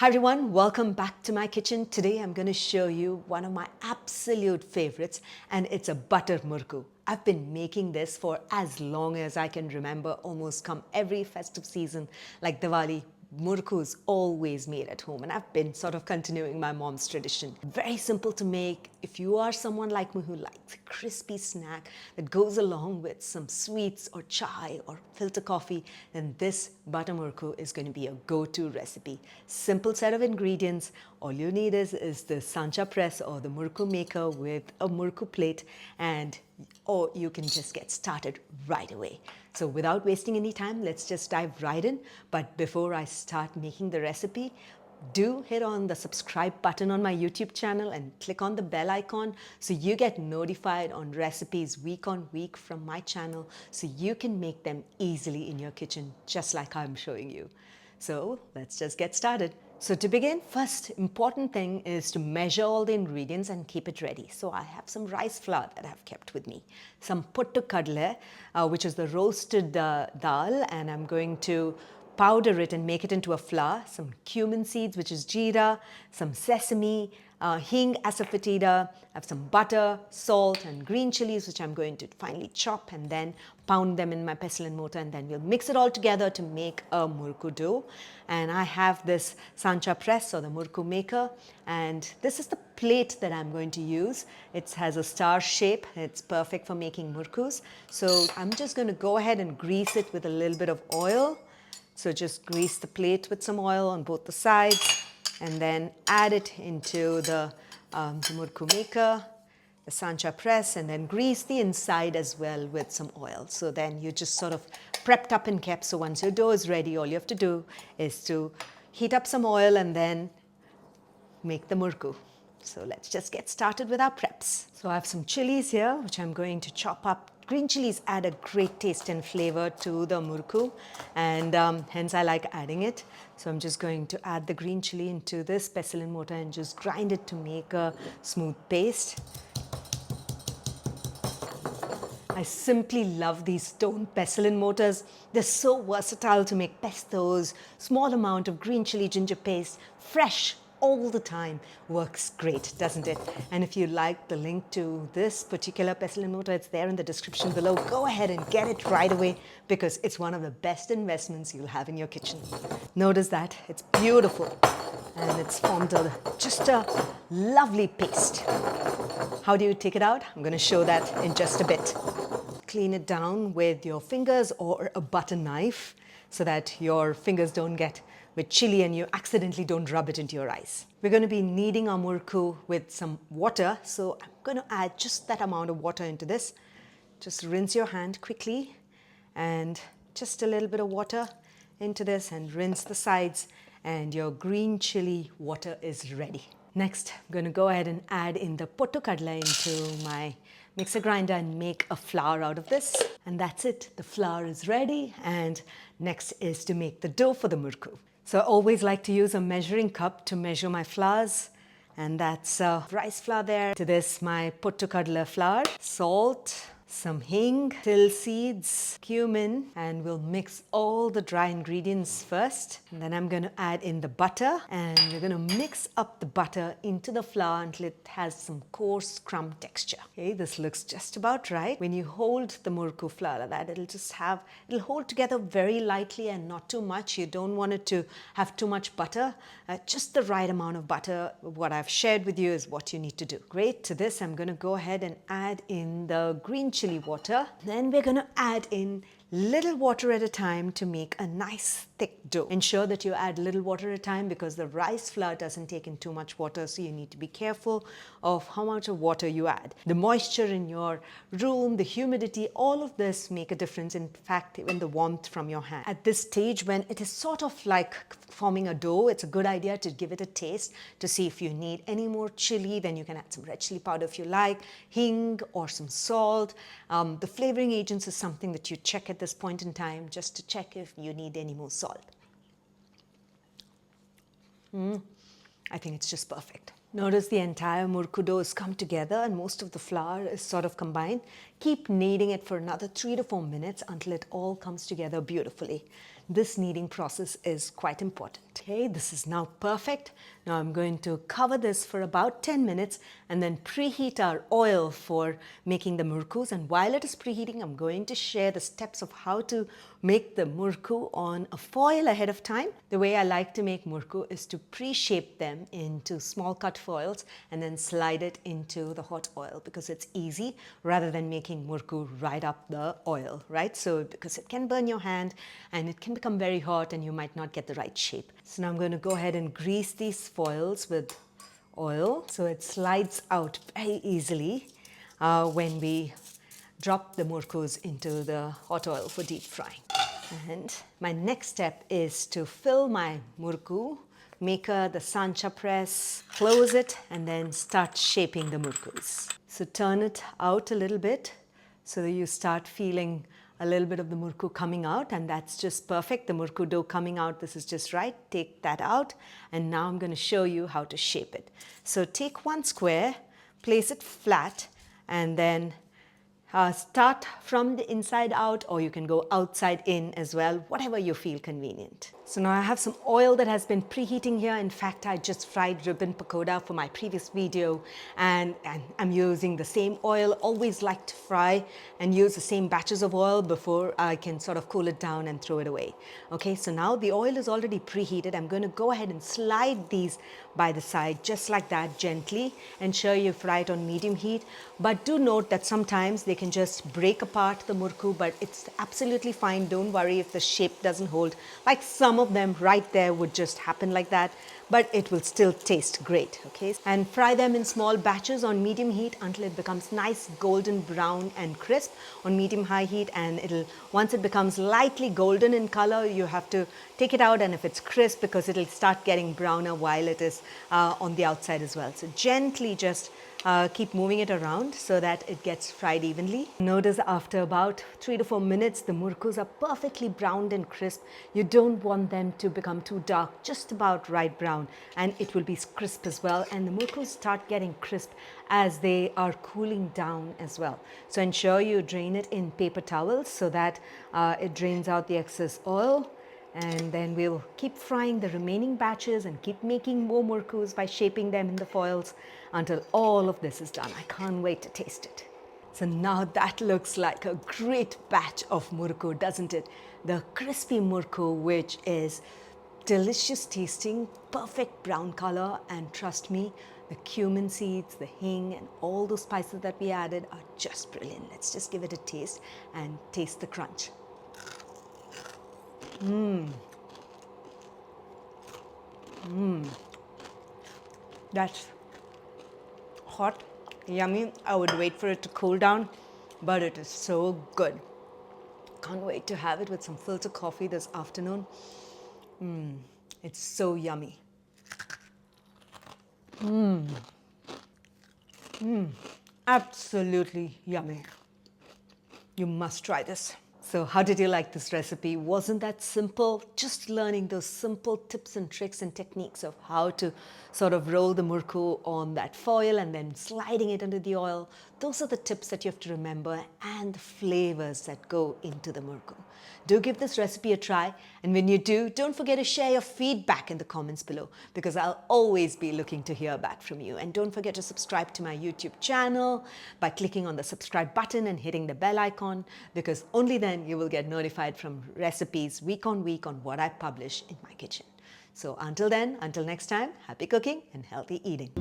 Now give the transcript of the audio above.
Hi everyone, welcome back to my kitchen. Today I'm going to show you one of my absolute favorites, and it's a butter murukku. I've been making this for as long as I can remember, almost come every festive season like Diwali. Murukku is always made at home, and I've been sort of continuing my mom's tradition. Very simple to make. If you are someone like me who likes a crispy snack that goes along with some sweets or chai or filter coffee, then this butter murukku is going to be a go-to recipe. Simple set of ingredients. All you need is the sancha press or the murukku maker with a murukku plate, and or you can just get started right away. So without wasting any time, let's just dive right in. But before I start making the recipe, do hit on the subscribe button on my YouTube channel and click on the bell icon so you get notified on recipes week on week from my channel, so you can make them easily in your kitchen just like I'm showing you. So let's just get started. So to begin, first important thing is to measure all the ingredients and keep it ready. So I have some rice flour that I've kept with me, some Butter Chakli, which is the roasted dal, and I'm going to powder it and make it into a flour, some cumin seeds, which is jeera, some sesame, asafoetida. I have some butter, salt and green chilies, which I'm going to finely chop and then pound them in my pestle and mortar, and then we'll mix it all together to make a murukku dough. And I have this sancha press or the murukku maker, and this is the plate that I'm going to use. It has a star shape. It's perfect for making murukkus. So I'm just going to go ahead and grease it with a little bit of oil. So just grease the plate with some oil on both the sides, and then add it into the murukku maker, the sancha press, and then grease the inside as well with some oil. So then you're just sort of prepped up and kept. So once your dough is ready, all you have to do is to heat up some oil and then make the murukku. So let's just get started with our preps. So I have some chilies here, which I'm going to chop up. Green chilies add a great taste and flavor to the murukku, and hence I like adding it. So I'm just going to add the green chili into this pestle and mortar and just grind it to make a smooth paste. I simply love these stone pestle and mortars. They're so versatile to make pestos, small amount of green chili ginger paste, fresh all the time. Works great, doesn't it? And if you like the link to this particular pestle and mortar, it's there in the description below. Go ahead and get it right away, because it's one of the best investments you'll have in your kitchen. Notice that it's beautiful and it's formed just a lovely paste. How do you take it out? I'm going to show that in just a bit. Clean it down with your fingers or a butter knife so that your fingers don't get with chili and you accidentally don't rub it into your eyes. We're going to be kneading our murukku with some water, so I'm going to add just that amount of water into this. Just rinse your hand quickly and just a little bit of water into this, and rinse the sides, and your green chili water is ready. Next, I'm going to go ahead and add in the Butter Chakli into my mixer grinder and make a flour out of this. And that's it. The flour is ready, and next is to make the dough for the murukku. So I always like to use a measuring cup to measure my flours, and that's rice flour there. To this, my Butter Chakli flour, salt, some till seeds, cumin, and we'll mix all the dry ingredients first. And then I'm going to add in the butter, and we're going to mix up the butter into the flour until it has some coarse crumb texture. Okay, this looks just about right. When you hold the murukku flour like that, it'll hold together very lightly and not too much. You don't want it to have too much butter, just the right amount of butter. What I've shared with you is what you need to do. Great. To this, I'm going to go ahead and add in the green chili water. Then we're going to add in little water at a time to make a nice thick dough. Ensure that you add little water at a time, because the rice flour doesn't take in too much water, so you need to be careful of how much of water you add. The moisture in your room, the humidity, all of this make a difference. In fact, even the warmth from your hand. At this stage, when it is sort of like forming a dough, it's a good idea to give it a taste to see if you need any more chili. Then you can add some red chili powder if you like, or some salt. The flavoring agents is something that you check at this point in time, just to check if you need any more salt. I think it's just perfect. Notice the entire murukku dough has come together and most of the flour is sort of combined. Keep kneading it for another 3 to 4 minutes until it all comes together beautifully. this kneading process is quite important. Okay, this is now perfect. Now I'm going to cover this for about 10 minutes and then preheat our oil for making the murukkus. And while it is preheating, I'm going to share the steps of how to make the murukku on a foil ahead of time. The way I like to make murukku is to pre-shape them into small cut foils and then slide it into the hot oil because it's easy rather than making murukku right up the oil, right? So because it can burn your hand and it can become very hot and you might not get the right shape. So now I'm going to go ahead and grease these foils with oil so it slides out very easily when we drop the murukkus into the hot oil for deep frying. And my next step is to fill my murukku maker, the sancha press, close it and then start shaping the murukkus. So turn it out a little bit so that you start feeling a little bit of the murukku coming out, and that's just perfect. The murukku dough coming out, this is just right. Take that out, and now I'm going to show you how to shape it. So take one square, place it flat, and then start from the inside out, or you can go outside in as well, whatever you feel convenient. So now I have some oil that has been preheating here. In fact, I just fried ribbon pakoda for my previous video, and I'm using the same oil. Always like to fry and use the same batches of oil before I can sort of cool it down and throw it away. Okay, so now the oil is already preheated. I'm going to go ahead and slide these by the side just like that, gently. Ensure you fry it on medium heat, but do note that sometimes they can just break apart the murukku, but it's absolutely fine. Don't worry if the shape doesn't hold. Like some of them right there would just happen like that, but it will still taste great. Okay, and fry them in small batches on medium heat until it becomes nice golden brown and crisp on medium high heat. And once it becomes lightly golden in color, you have to take it out, and if it's crisp, because it'll start getting browner while it is on the outside as well. So gently just keep moving it around so that it gets fried evenly. Notice after about 3 to 4 minutes, the murukkus are perfectly browned and crisp. You don't want them to become too dark, just about right brown, and it will be crisp as well. And the murukkus start getting crisp as they are cooling down as well. So ensure you drain it in paper towels so that it drains out the excess oil. And then we'll keep frying the remaining batches and keep making more murukkus by shaping them in the foils until all of this is done. I can't wait to taste it. So now that looks like a great batch of murukku, doesn't it? The crispy murukku, which is delicious tasting, perfect brown color, and trust me, the cumin seeds, the hing, and all those spices that we added are just brilliant. Let's just give it a taste and taste the crunch. That's hot, yummy. I would wait for it to cool down, but it is so good. Can't wait to have it with some filter coffee this afternoon. It's so yummy. Absolutely yummy. You must try this. So how did you like this recipe? Wasn't that simple? Just learning those simple tips and tricks and techniques of how to sort of roll the murukku on that foil and then sliding it under the oil. Those are the tips that you have to remember, and the flavors that go into the murukku. Do give this recipe a try, and when you do, don't forget to share your feedback in the comments below, because I'll always be looking to hear back from you. And don't forget to subscribe to my YouTube channel by clicking on the subscribe button and hitting the bell icon, because only then you will get notified from recipes week on what I publish in my kitchen. So until then, until next time, happy cooking and healthy eating.